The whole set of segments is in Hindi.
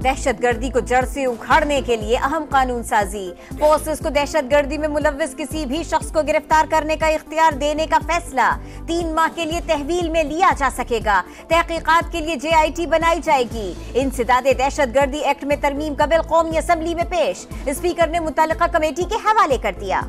दहशतगर्दी को जड़ से उखाड़ने के लिए अहम कानून साजी। फोर्सेस को दहशतगर्दी में मुलव्विस किसी भी शख्स को गिरफ्तार करने का इख्तियार देने का फैसला 3 माह के लिए तहवील में लिया जा सकेगा। तहकीकात के लिए JIT बनाई जाएगी। इंसदादे दहशतगर्दी एक्ट में तरमीम का बिल कौमी असम्बली में पेश, स्पीकर ने मुतल्लिका कमेटी के हवाले कर दिया।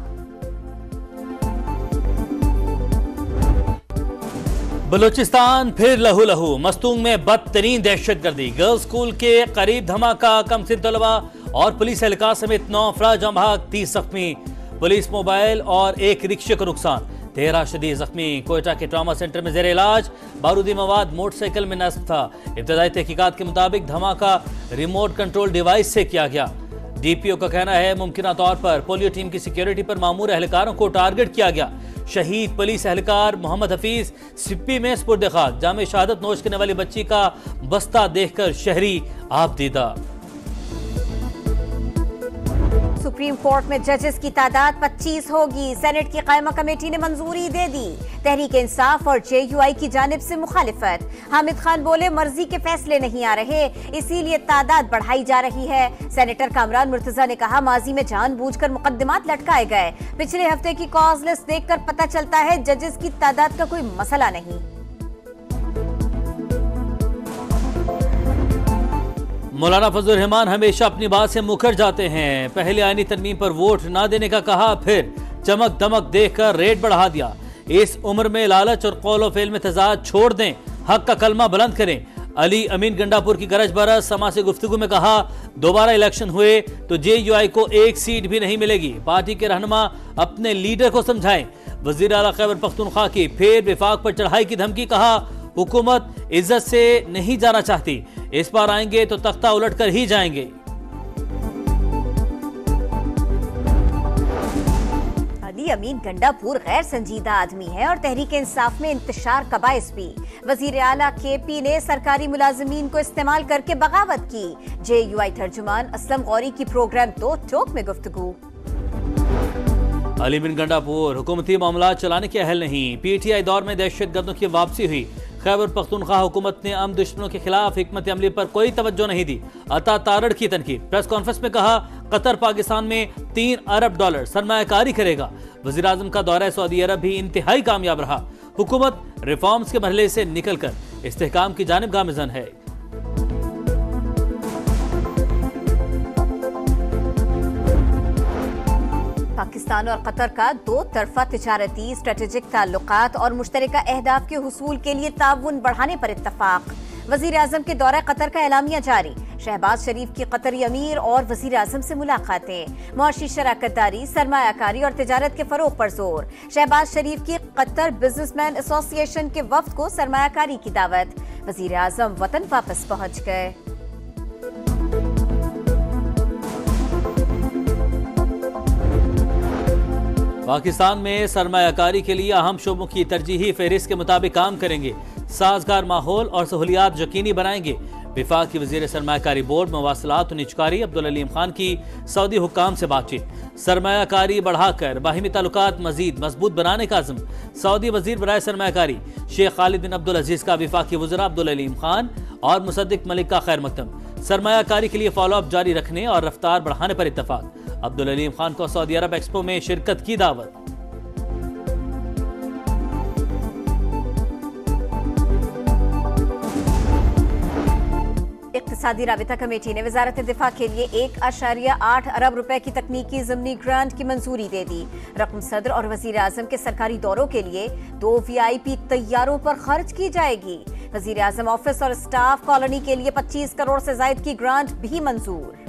बलूचिस्तान फिर लहू लहू, मस्तूंग में बदतरीन दहशतगर्दी, गर्ल्स स्कूल के करीब धमाका, कमसिन तलबा और पुलिस एहलकार समेत 9 अफराद जाँ बहक, 30 जख्मी। पुलिस मोबाइल और एक रिक्शे को नुकसान, 13 शदीद जख्मी। कोयटा के ट्रामा सेंटर में जेर इलाज, बारूदी मवाद मोटरसाइकिल में नस्ब था। इब्तदाई तहकीकात के मुताबिक धमाका रिमोट कंट्रोल डिवाइस से किया गया। DPO का कहना है मुमकिन तौर पर पोलियो टीम की सिक्योरिटी पर मामूर एहलकारों को टारगेट किया गया। शहीद पुलिस एहलकार मोहम्मद हफीज सिप्पी में सुपुर्द खाक, जामे शहादत नोश करने वाली बच्ची का बस्ता देखकर शहरी आपदीदा। सुप्रीम कोर्ट में जजेस की तादाद 25 होगी। सेनेट की कायमा कमेटी ने मंजूरी दे दी। तहरीक इंसाफ और JUI की जानिब से मुखालिफत। हामिद खान बोले मर्जी के फैसले नहीं आ रहे, इसीलिए तादाद बढ़ाई जा रही है। सेनेटर कामरान मुर्तजा ने कहा माजी में जानबूझकर मुकदमात लटकाए गए। पिछले हफ्ते की कॉज लिस्ट देखकर पता चलता है जजेस की तादाद का कोई मसला नहीं। मौलाना फजलुर रहमान हमेशा अपनी बात से मुकर जाते हैं। पहले आईनी तरमीम पर वोट ना देने का कहा, फिर चमक दमक देखकर रेट बढ़ा दिया। इस उम्र में लालच और कौल व फेल में तजाद छोड़ दें, हक का कलमा बुलंद करें। अली अमीन गंडापुर की गरज बरस समा से गुफ्तगू में कहा दोबारा इलेक्शन हुए तो JUI को 1 सीट भी नहीं मिलेगी। पार्टी के रहनुमा अपने लीडर को समझाएं। वजीर आला खैबर पख्तूनख्वा की फिर विफाक पर चढ़ाई की धमकी, कहा हुकूमत इज्जत से नहीं जाना चाहती, इस बार आएंगे तो तख्ता उलट कर ही जाएंगे। अली अमीन गंडापुर गैर संजीदा आदमी है और तहरीक इंसाफ में इंतशार का बाइस भी। वजीर आला KP ने सरकारी मुलाजिमीन को इस्तेमाल करके बगावत की। JUI तर्जुमान असलम गौरी की प्रोग्राम तो टोक में गुफ्तगू। अली बिन गंडापुर हुकूमती मामला चलाने के अहल नहीं। PTI दौर में दहशतगर्दों की वापसी हुई। खैबर पख्तूनख्वा हुकूमत ने अम दुश्मनों के खिलाफ हिकमत अमली पर कोई तवज्जो नहीं दी। अता तारड़ की तनकीद। प्रेस कॉन्फ्रेंस में कहा कतर पाकिस्तान में $3 अरब सरमायाकारी करेगा। वज़ीर आज़म का दौरा सऊदी अरब भी इंतहाई कामयाब रहा। हुकूमत रिफॉर्म्स के मरहले से निकलकर इस्तेहकाम की जानिब गामिज़न है। पाकिस्तान और कतर का 2 तरफा तिजारती स्ट्रेटेजिक ताल्लुकात और मुश्तरका अहदाफ के हुसूल के लिए ताउन बढ़ाने पर इत्तफाक। वजीर आजम के दौरा कतर का एलामिया जारी। शहबाज शरीफ की कतरी अमीर और वजीर आजम से मुलाकातें। मुआशी शराकतदारी, सरमायाकारी और तिजारत के फरोग पर जोर। शहबाज शरीफ की कतर बिजनेसमैन एसोसिएशन के वफ्द को सरमायाकारी की दावत। वजीर आजम वतन वापस पहुंच गए। पाकिस्तान में सरमायाकारी के लिए अहम शोबों की तरजीही फहरिस्त के मुताबिक काम करेंगे। साजगार माहौल और सहूलियात यकीनी बनाएंगे। विफाक की वजीर सरमायाकारी बोर्ड मवासलात और निजकारी अब्दुल अलीम खान की सऊदी हुक्काम से बातचीत। सरमायाकारी बढ़ाकर बाहिमी ताल्लुकात मजीद मजबूत बनाने का अज़्म। सऊदी वजीर बराए सरमायाकारी शेख खालिद बिन अब्दुल अजीज का विफाकी वज़रा अब्दुल अलीम खान और मुसद्दिक मलिक का खैर मकदम। सरमायाकारी के लिए फॉलोअप जारी रखने और रफ्तार बढ़ाने पर इत्तफाक। अब्दुल अलीम खान को सऊदी अरब एक्सपो में शिरकत की दावत। इक़्तिसादी राबिता कमेटी ने वज़ारत दिफा के लिए 1.8 अरब रुपए की तकनीकी ज़मीनी ग्रांट की मंजूरी दे दी। रकम सदर और वज़ीर आज़म के सरकारी दौरों के लिए 2 VIP तैयारों पर खर्च की जाएगी। वज़ीर आज़म ऑफिस और स्टाफ कॉलोनी के लिए 25 करोड़ से ज़ायद की ग्रांट भी मंजूर।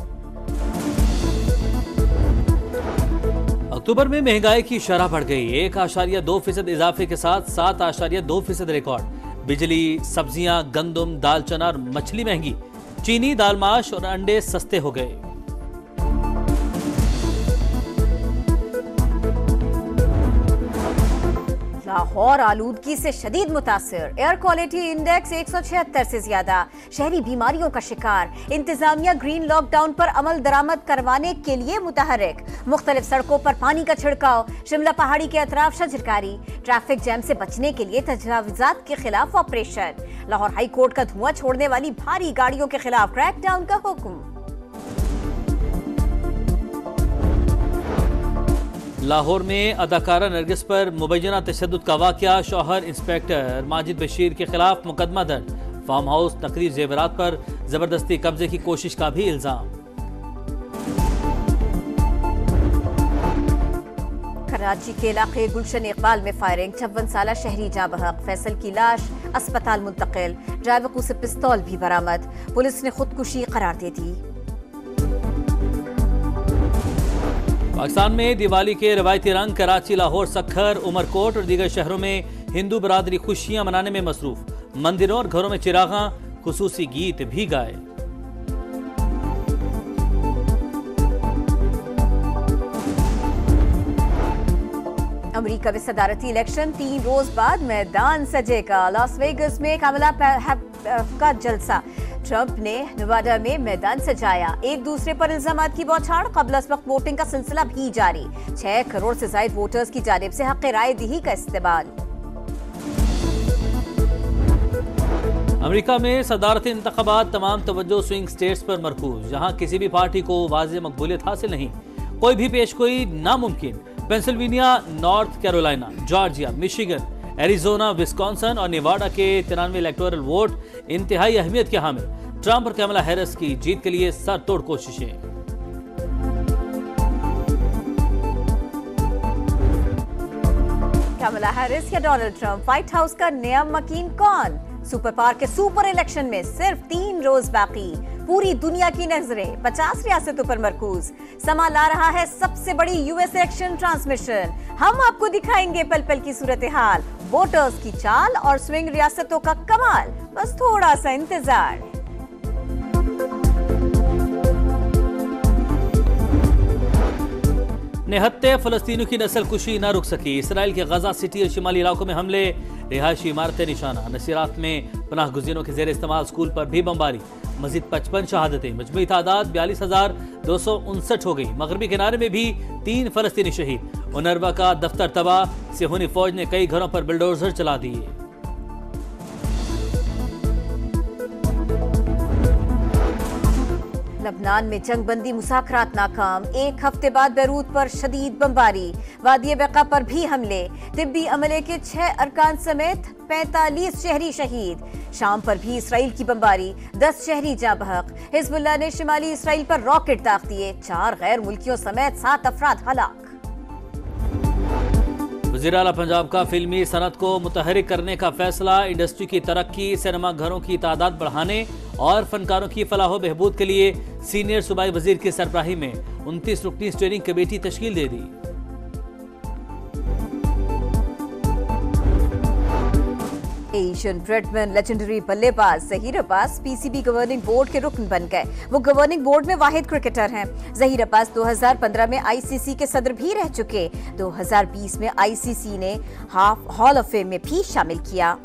अक्टूबर में महंगाई की शरह बढ़ गई। 1.2% इजाफे के साथ 7.2% रिकॉर्ड। बिजली, सब्जियां, गंदम, दाल, चना और मछली महंगी। चीनी, दाल, माश और अंडे सस्ते हो गए। लाहौर आलूदगी से शदीद मुतासिर, एयर क्वालिटी इंडेक्स 176 से ज्यादा, शहरी बीमारियों का शिकार। इंतजामिया ग्रीन लॉकडाउन पर अमल दरामद करवाने के लिए मुतहरिक, मुख्तलिफ सड़कों पर पानी का छिड़काव, शिमला पहाड़ी के अतराफ शजरकारी, ट्रैफिक जैम से बचने के लिए तजावुजात के खिलाफ ऑपरेशन। लाहौर हाई कोर्ट का धुआं छोड़ने वाली भारी गाड़ियों के खिलाफ क्रैकडाउन का हुक्म। लाहौर में अदाकारा नरगिस पर मुबैना तशद्दुद का वाक़या, शौहर इंस्पेक्टर माजिद बशीर के खिलाफ मुकदमा दर्ज। फार्म हाउस नकली जेवरात पर जबरदस्ती कब्जे की कोशिश का भी इल्जाम। कराची के इलाके गुलशन इकबाल में फायरिंग, 56 साला शहरी जाँ बहक, फैसल की लाश अस्पताल मुंतकिल, ड्राइवर से पिस्तौल भी बरामद, पुलिस ने खुदकुशी करार दे दी। पाकिस्तान में दिवाली के रवायती रंग, कराची, लाहौर, सक्खर, उमरकोट और दीगर शहरों में हिंदू बरादरी खुशियां मनाने में मसरूफ। मंदिरों और घरों में चिरागा, खुसूसी गीत भी गाए। अमेरिका में सदारती इलेक्शन, 3 रोज बाद मैदान सजेगा। लॉस वेगस में कमला का जलसा, ट्रंप ने नेवाडा में मैदान सजाया। एक दूसरे पर इल्जामात की बौछार, क़ब्ल वक्त वोटिंग का सिलसिला भी जारी। 6 करोड़ से ज्यादा वोटर्स की जानिब से हक़ राय दही का इस्तेमाल। अमेरिका में सदारती इंतखाबात, तमाम तवज्जो स्विंग स्टेट्स पर मरकूज, जहां किसी भी पार्टी को वाज़ेह मकबूलियत हासिल नहीं, कोई भी पेशगोई नामुमकिन। Pennsylvania, north Carolina, Georgia, Michigan, Arizona, Wisconsin और नेवाडा के 93 इलेक्टोरल वोट इंतहाई अहमियत के हामिल। ट्रंप और कमला हैरिस की जीत के लिए सर तोड़ कोशिशें। कमला हैरिस या डोनाल्ड ट्रंप, व्हाइट हाउस का नया मकीन कौन? सुपर पावर के सुपर इलेक्शन में सिर्फ 3 रोज बाकी, पूरी दुनिया की नजरें 50 रियासतों पर मरकूज। समा ला रहा है सबसे बड़ी यूएस इलेक्शन ट्रांसमिशन। हम आपको दिखाएंगे पल पल की सूरत हाल, वोटर्स की चाल और स्विंग रियासतों का कमाल। बस थोड़ा सा इंतजार। निहत्ते फलस्तीनियों की नस्ल कुशी न रुक सकी, इसराइल के गजा सिटी और शिमाली इलाकों में हमले, रिहायशी इमारतें निशाना। नसीरात में पनाह गुज़ीरों के जेर इस्तेमाल स्कूल पर भी बमबारी, मजीद 55 शहादतें, मजमूई तादाद 42,259 हो गई। मगरबी किनारे में भी 3 फलस्तीनी शहीद। उनरवा का दफ्तर तबाह, सिहोनी फौज ने कई घरों पर बुलडोजर चला दिए। लबनान में जंगबंदी मुज़ाकरात नाकाम, 1 हफ्ते बाद बैरूत पर शदीद बमबारी, वादी बेका पर भी हमले, तिब्बी अमले के 6 अरकान समेत 45 शहरी शहीद। शाम पर भी इसराइल की बमबारी, 10 शहरी जाँ बहक। हिजबुल्लाह ने शिमाली इसराइल पर रॉकेट दाग दिए, 4 गैर मुल्कियों समेत 7 अफराद हलाक। वज़ीर आला पंजाब का फिल्मी सनत को मुतहरिक करने का फैसला, इंडस्ट्री की तरक्की, सिनेमा घरों की तादाद बढ़ाने और फनकारों की फलाह बहबूद के लिए सीनियर सूबाई वजीर की सरबराही में 29 रुकनी स्टीयरिंग कमेटी तश्कील दे दी। एशियन ब्रेडमैन लेजेंडरी बल्लेबाज Zaheer Abbas PCB governing board के रुकन बन गए। वो गवर्निंग बोर्ड में वाहिद क्रिकेटर हैं। ज़हीर अब्बास 2015 में आईसीसी के सदर भी रह चुके। 2020 में आईसीसी ने हॉल ऑफ फेम में भी शामिल किया।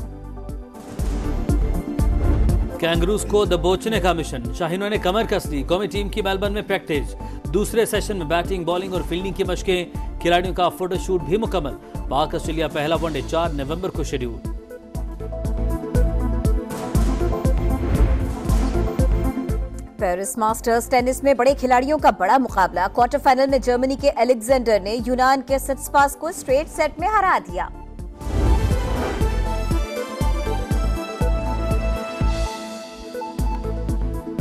कैंगरूज को दबोचने का मिशन, शाहीनों ने कमर कस ली। कौमी टीम की मेलबर्न में प्रैक्टिस, दूसरे सेशन में बैटिंग, बॉलिंग और फील्डिंग की मशकें, खिलाड़ियों का फोटोशूट भी मुकम्मल। पाक ऑस्ट्रेलिया पहला वनडे 4 नवंबर को शेड्यूल। पेरिस मास्टर्स टेनिस में बड़े खिलाड़ियों का बड़ा मुकाबला, क्वार्टर फाइनल में जर्मनी के अलेक्जेंडर ने यूनान के सिट्सपास को स्ट्रेट सेट में हरा दिया।